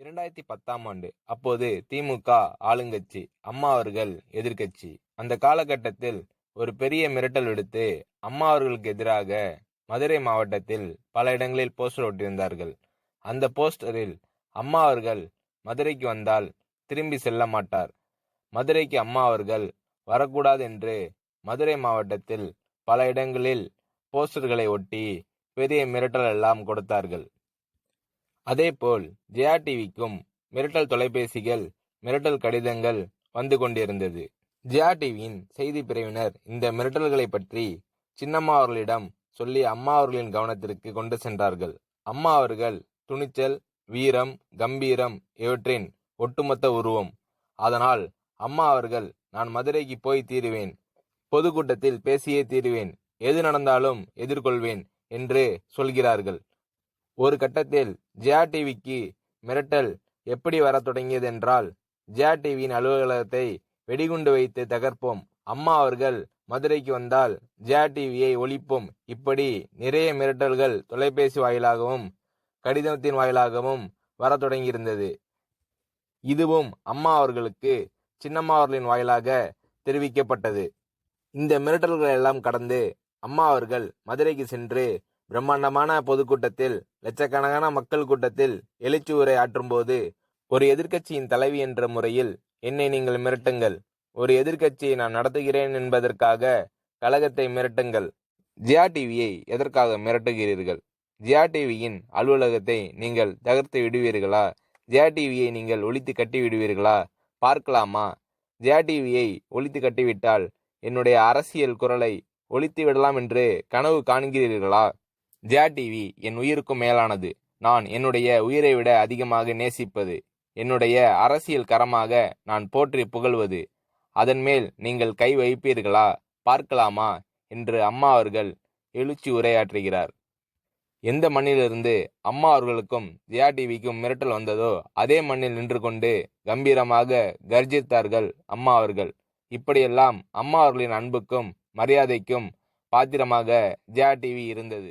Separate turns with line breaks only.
2010ஆம் ஆண்டு. அப்போது திமுக ஆளுங்கட்சி, அம்மா அவர்கள் எதிர்க்கட்சி. அந்த காலகட்டத்தில் ஒரு பெரிய மிரட்டல் விடுத்து அம்மா அவர்களுக்கு எதிராக மதுரை மாவட்டத்தில் பல இடங்களில் போஸ்டர் ஒட்டியிருந்தார்கள். அந்த போஸ்டரில் அம்மா அவர்கள் மதுரைக்கு வந்தால் திரும்பி செல்ல மாட்டார், மதுரைக்கு அம்மா அவர்கள் வரக்கூடாது என்று மதுரை மாவட்டத்தில் பல இடங்களில் போஸ்டர்களை ஒட்டி பெரிய மிரட்டல் எல்லாம் கொடுத்தார்கள். அதேபோல் ஜெயா டிவிக்கும் மிரட்டல் தொலைபேசிகள், மிரட்டல் கடிதங்கள் வந்து கொண்டிருந்தது. ஜெயா டிவியின் செய்தி பிரிவினர் இந்த மிரட்டல்களை பற்றி சின்னம்மா அவர்களிடம் சொல்லி அம்மா அவர்களின் கவனத்திற்கு கொண்டு சென்றார்கள். அம்மா அவர்கள் துணிச்சல், வீரம், கம்பீரம் இவற்றின் ஒட்டுமொத்த உருவம். அதனால் அம்மா அவர்கள் நான் மதுரைக்கு போய் தீருவேன், பொதுக்கூட்டத்தில் பேசியே தீருவேன், எது நடந்தாலும் எதிர்கொள்வேன் என்று சொல்கிறார்கள். ஒரு கட்டத்தில் ஜெயா டிவிக்கு மிரட்டல் எப்படி வர தொடங்கியது என்றால், ஜெயா டிவியின் அலுவலகத்தை வெடிகுண்டு வைத்து தகர்ப்போம், அம்மா அவர்கள் மதுரைக்கு வந்தால் ஜெயா டிவியை ஒழிப்போம், இப்படி நிறைய மிரட்டல்கள் தொலைபேசி வாயிலாகவும் கடிதத்தின் வாயிலாகவும் வர தொடங்கியிருந்தது. இதுவும் அம்மா அவர்களுக்கு சின்னம்மா அவர்களின் வாயிலாக தெரிவிக்கப்பட்டது. இந்த மிரட்டல்கள் எல்லாம் கடந்து அம்மா அவர்கள் மதுரைக்கு சென்று பிரம்மாண்டமான பொதுக்கூட்டத்தில், லட்சக்கணக்கான மக்கள் கூட்டத்தில் எழுச்சி உரை ஆற்றும்போது, ஒரு எதிர்க்கட்சியின் தலைவி என்ற முறையில் என்னை நீங்கள் மிரட்டுங்கள், ஒரு எதிர்க்கட்சியை நான் நடத்துகிறேன் என்பதற்காக கழகத்தை மிரட்டுங்கள், ஜெயா டிவியை எதற்காக மிரட்டுகிறீர்கள், ஜெயா டிவியின் அலுவலகத்தை நீங்கள் தகர்த்து விடுவீர்களா, ஜெயா டிவியை நீங்கள் ஒழித்து கட்டி விடுவீர்களா, பார்க்கலாமா, ஜெயா டிவியை ஒழித்து கட்டிவிட்டால் என்னுடைய அரசியல் குரலை ஒழித்து விடலாம் என்று கனவு காண்கிறீர்களா, ஜெயா டிவி என் உயிருக்கும் மேலானது, நான் என்னுடைய உயிரை விட அதிகமாக நேசிப்பது, என்னுடைய அரசியல் கரமாக நான் போற்றி புகழ்வது, அதன் மேல் நீங்கள் கை வைப்பீர்களா, பார்க்கலாமா என்று அம்மா அவர்கள் எழுச்சி உரையாற்றுகிறார். எந்த மண்ணிலிருந்து அம்மா அவர்களுக்கும் ஜெயா டிவிக்கும் மிரட்டல் வந்ததோ அதே மண்ணில் நின்று கொண்டு கம்பீரமாக கர்ஜித்தார்கள் அம்மா அவர்கள். இப்படியெல்லாம் அம்மா அவர்களின் அன்புக்கும் மரியாதைக்கும் பாத்திரமாக ஜெயா டிவி இருந்தது.